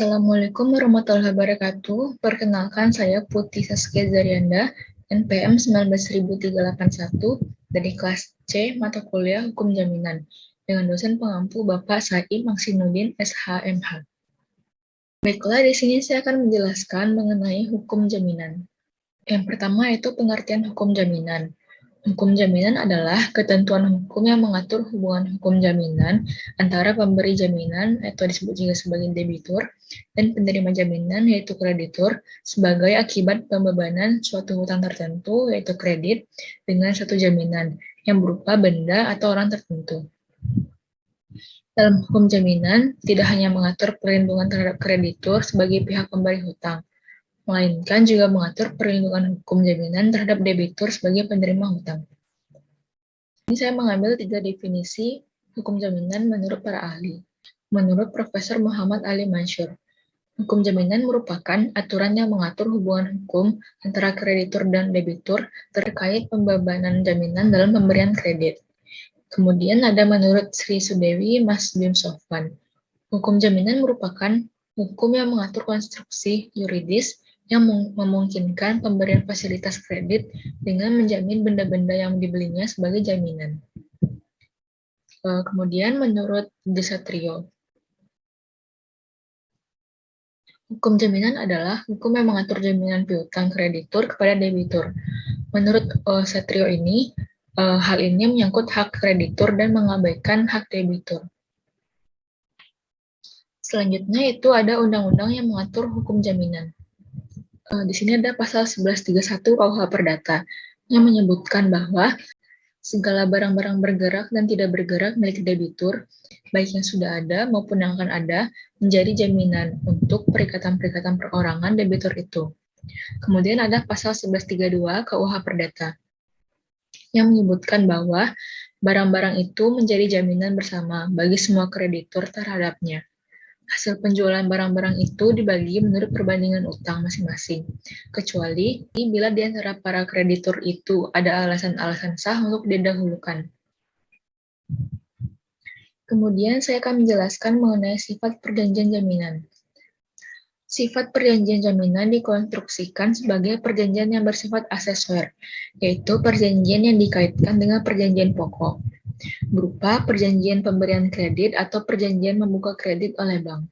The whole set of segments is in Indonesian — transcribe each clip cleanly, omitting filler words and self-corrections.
Assalamualaikum warahmatullahi wabarakatuh. Perkenalkan, saya Putri Saskia Zarianda, NPM 19.381 dari kelas C mata kuliah Hukum Jaminan dengan dosen pengampu Bapak Saim Maksinuddin SHMH. Baiklah, di sini saya akan menjelaskan mengenai hukum jaminan. Yang pertama itu pengertian hukum jaminan. Hukum jaminan adalah ketentuan hukum yang mengatur hubungan hukum jaminan antara pemberi jaminan atau disebut juga sebagai debitur dan penerima jaminan yaitu kreditur sebagai akibat pembebanan suatu hutang tertentu yaitu kredit dengan satu jaminan yang berupa benda atau orang tertentu. Dalam hukum jaminan tidak hanya mengatur perlindungan terhadap kreditur sebagai pihak pemberi hutang, melainkan juga mengatur perlindungan hukum jaminan terhadap debitur sebagai penerima hutang. Ini saya mengambil 3 definisi hukum jaminan menurut para ahli. Menurut Profesor Muhammad Ali Mansur, hukum jaminan merupakan aturan yang mengatur hubungan hukum antara kreditur dan debitur terkait pembebanan jaminan dalam pemberian kredit. Kemudian ada menurut Sri Sudewi Mas Bim Sofwan, hukum jaminan merupakan hukum yang mengatur konstruksi yuridis yang memungkinkan pemberian fasilitas kredit dengan menjamin benda-benda yang dibelinya sebagai jaminan. Kemudian menurut Desatrio, hukum jaminan adalah hukum yang mengatur jaminan piutang kreditur kepada debitur. Menurut Satrio ini, hal ini menyangkut hak kreditur dan mengabaikan hak debitur. Selanjutnya itu ada undang-undang yang mengatur hukum jaminan. Di sini ada pasal 1131 KUH Perdata yang menyebutkan bahwa segala barang-barang bergerak dan tidak bergerak milik debitur, baik yang sudah ada maupun yang akan ada, menjadi jaminan untuk perikatan-perikatan perorangan debitur itu. Kemudian ada pasal 1132 KUH Perdata yang menyebutkan bahwa barang-barang itu menjadi jaminan bersama bagi semua kreditur terhadapnya. Hasil penjualan barang-barang itu dibagi menurut perbandingan utang masing-masing, kecuali bila di antara para kreditur itu ada alasan-alasan sah untuk didahulukan. Kemudian saya akan menjelaskan mengenai sifat perjanjian jaminan. Sifat perjanjian jaminan dikonstruksikan sebagai perjanjian yang bersifat asesor, yaitu perjanjian yang dikaitkan dengan perjanjian pokok, berupa perjanjian pemberian kredit atau perjanjian membuka kredit oleh bank.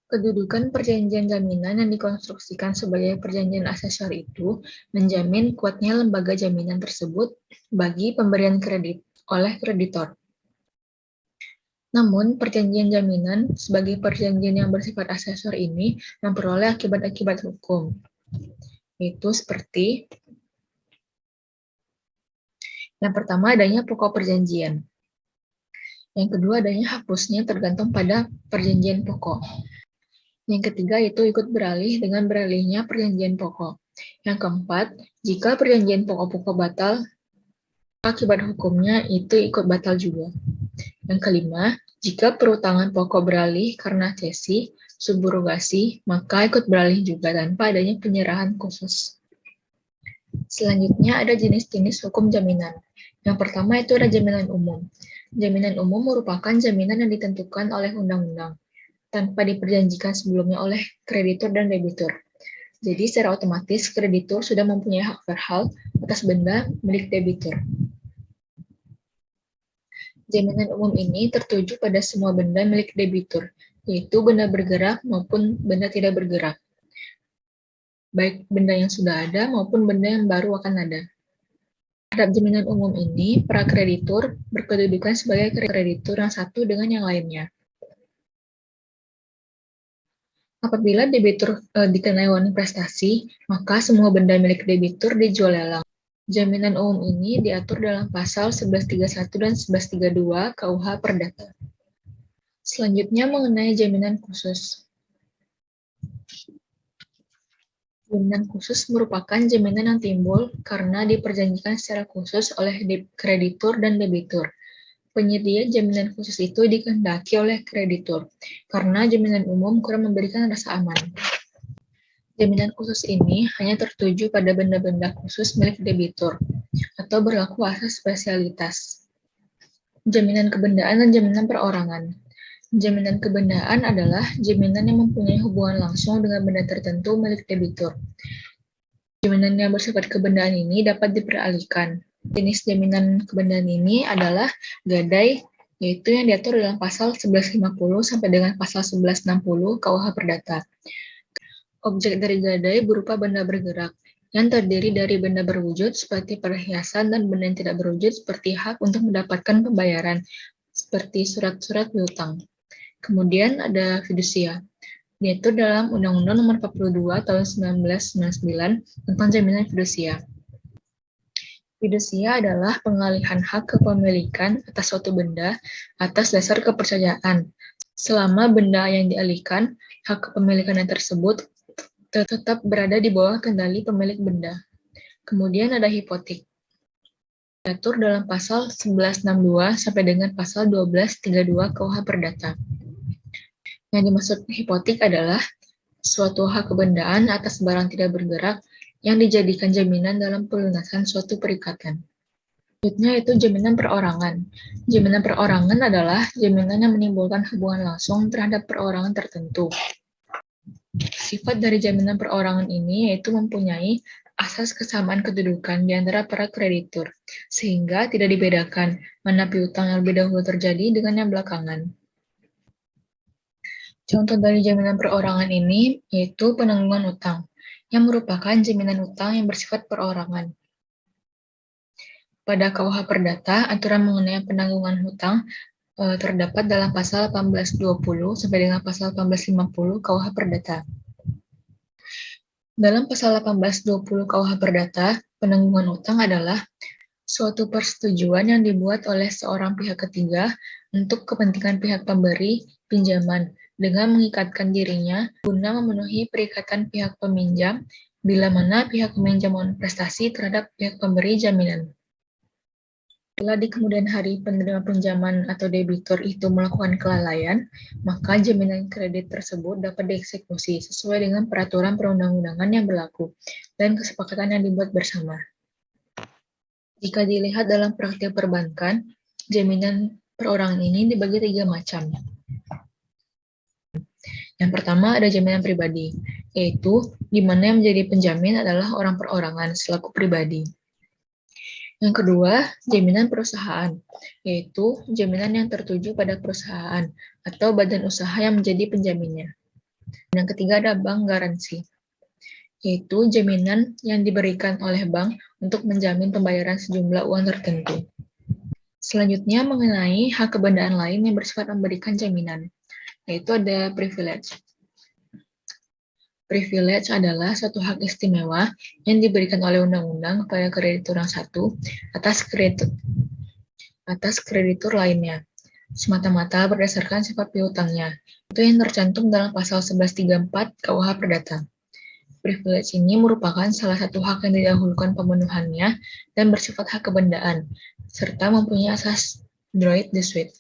Kedudukan perjanjian jaminan yang dikonstruksikan sebagai perjanjian asesor itu menjamin kuatnya lembaga jaminan tersebut bagi pemberian kredit oleh kreditor. Namun, perjanjian jaminan sebagai perjanjian yang bersifat asesor ini memperoleh akibat-akibat hukum, yaitu seperti yang pertama adanya pokok perjanjian. Yang kedua adanya hapusnya tergantung pada perjanjian pokok. Yang ketiga itu ikut beralih dengan beralihnya perjanjian pokok. Yang keempat, jika perjanjian pokok-pokok batal, akibat hukumnya itu ikut batal juga. Yang kelima, jika perutangan pokok beralih karena cesi, subrogasi, maka ikut beralih juga tanpa adanya penyerahan khusus. Selanjutnya ada jenis-jenis hukum jaminan. Yang pertama itu ada jaminan umum. Jaminan umum merupakan jaminan yang ditentukan oleh undang-undang tanpa diperjanjikan sebelumnya oleh kreditur dan debitur. Jadi secara otomatis kreditur sudah mempunyai hak berhal atas benda milik debitur. Jaminan umum ini tertuju pada semua benda milik debitur, yaitu benda bergerak maupun benda tidak bergerak, baik benda yang sudah ada maupun benda yang baru akan ada. Terhadap jaminan umum ini, para kreditur berkedudukan sebagai kreditur yang satu dengan yang lainnya. Apabila debitur dikenai warning prestasi, maka semua benda milik debitur dijual lelang. Jaminan umum ini diatur dalam pasal 1131 dan 1132 KUH Perdata. Selanjutnya mengenai jaminan khusus. Jaminan khusus merupakan jaminan yang timbul karena diperjanjikan secara khusus oleh kreditur dan debitur. Penyedia jaminan khusus itu dikehendaki oleh kreditur, karena jaminan umum kurang memberikan rasa aman. Jaminan khusus ini hanya tertuju pada benda-benda khusus milik debitur, atau berlaku asas spesialitas. Jaminan kebendaan dan jaminan perorangan. Jaminan kebendaan adalah jaminan yang mempunyai hubungan langsung dengan benda tertentu milik debitur. Jaminan yang bersifat kebendaan ini dapat diperalihkan. Jenis jaminan kebendaan ini adalah gadai, yaitu yang diatur dalam pasal 1150 sampai dengan pasal 1160 KUH Perdata. Objek dari gadai berupa benda bergerak, yang terdiri dari benda berwujud seperti perhiasan dan benda yang tidak berwujud seperti hak untuk mendapatkan pembayaran, seperti surat-surat piutang. Kemudian ada fidusia, yaitu dalam Undang-Undang Nomor 42 Tahun 1999 tentang jaminan fidusia. Fidusia adalah pengalihan hak kepemilikan atas suatu benda atas dasar kepercayaan. Selama benda yang dialihkan, hak kepemilikan yang tersebut tetap berada di bawah kendali pemilik benda. Kemudian ada hipotek. Diatur dalam pasal 1162 sampai dengan pasal 1232 KUH Perdata. Yang dimaksud hipotek adalah suatu hak kebendaan atas barang tidak bergerak yang dijadikan jaminan dalam pelunasan suatu perikatan. Selanjutnya itu jaminan perorangan. Jaminan perorangan adalah jaminan yang menimbulkan hubungan langsung terhadap perorangan tertentu. Sifat dari jaminan perorangan ini yaitu mempunyai asas kesamaan kedudukan di antara para kreditur, sehingga tidak dibedakan mana piutang yang lebih dahulu terjadi dengan yang belakangan. Contoh dari jaminan perorangan ini yaitu penanggungan utang, yang merupakan jaminan utang yang bersifat perorangan. Pada KUH Perdata, aturan mengenai penanggungan hutang terdapat dalam pasal 1820 sampai dengan pasal 1850 KUH Perdata. Dalam pasal 1820 KUH Perdata, penanggungan utang adalah suatu persetujuan yang dibuat oleh seorang pihak ketiga untuk kepentingan pihak pemberi pinjaman dengan mengikatkan dirinya guna memenuhi perikatan pihak peminjam bila mana pihak peminjam mohon prestasi terhadap pihak pemberi jaminan. Bila di kemudian hari penerima pinjaman atau debitur itu melakukan kelalaian, maka jaminan kredit tersebut dapat dieksekusi sesuai dengan peraturan perundang-undangan yang berlaku dan kesepakatan yang dibuat bersama. Jika dilihat dalam praktik perbankan, jaminan perorangan ini dibagi 3 macam. Yang pertama ada jaminan pribadi, yaitu di mana yang menjadi penjamin adalah orang perorangan selaku pribadi. Yang kedua, jaminan perusahaan, yaitu jaminan yang tertuju pada perusahaan atau badan usaha yang menjadi penjaminnya. Yang ketiga ada bank garansi, yaitu jaminan yang diberikan oleh bank untuk menjamin pembayaran sejumlah uang tertentu. Selanjutnya mengenai hak kebendaan lain yang bersifat memberikan jaminan, yaitu ada privilege. Privilege adalah suatu hak istimewa yang diberikan oleh undang-undang kepada kreditur yang satu atas kreditur lainnya, semata-mata berdasarkan sifat piutangnya. Itu yang tercantum dalam pasal 1134 KUH Perdata. Privilege ini merupakan salah satu hak yang didahulukan pemenuhannya dan bersifat hak kebendaan, serta mempunyai asas droit de suite.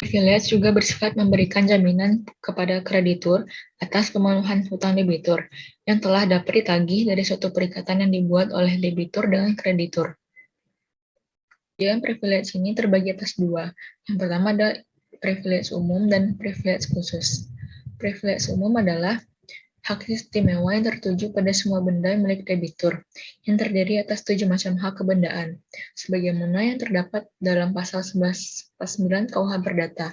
Privilege juga bersifat memberikan jaminan kepada kreditur atas pemenuhan hutang debitur yang telah dapat ditagih dari suatu perikatan yang dibuat oleh debitur dengan kreditur. Kemudian privilege ini terbagi atas 2. Yang pertama ada privilege umum dan privilege khusus. Privilege umum adalah hak istimewa yang tertuju pada semua benda milik debitur, yang terdiri atas 7 macam hak kebendaan, sebagaimana yang terdapat dalam pasal 1149 KUH Perdata.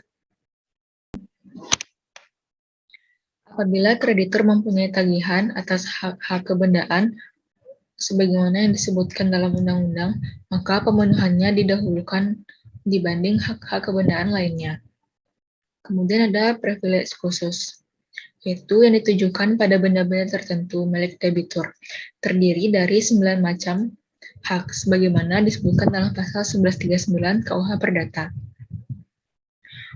Apabila kreditur mempunyai tagihan atas hak kebendaan, sebagaimana yang disebutkan dalam undang-undang, maka pemenuhannya didahulukan dibanding hak-hak kebendaan lainnya. Kemudian ada privilege khusus, yaitu yang ditujukan pada benda-benda tertentu milik debitur, terdiri dari 9 macam hak, sebagaimana disebutkan dalam pasal 1139 KUH Perdata.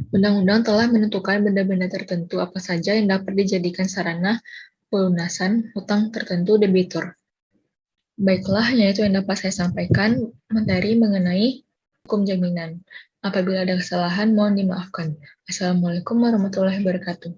Undang-undang telah menentukan benda-benda tertentu apa saja yang dapat dijadikan sarana pelunasan hutang tertentu debitur. Baiklah, yaitu yang dapat saya sampaikan materi mengenai hukum jaminan. Apabila ada kesalahan, mohon dimaafkan. Assalamualaikum warahmatullahi wabarakatuh.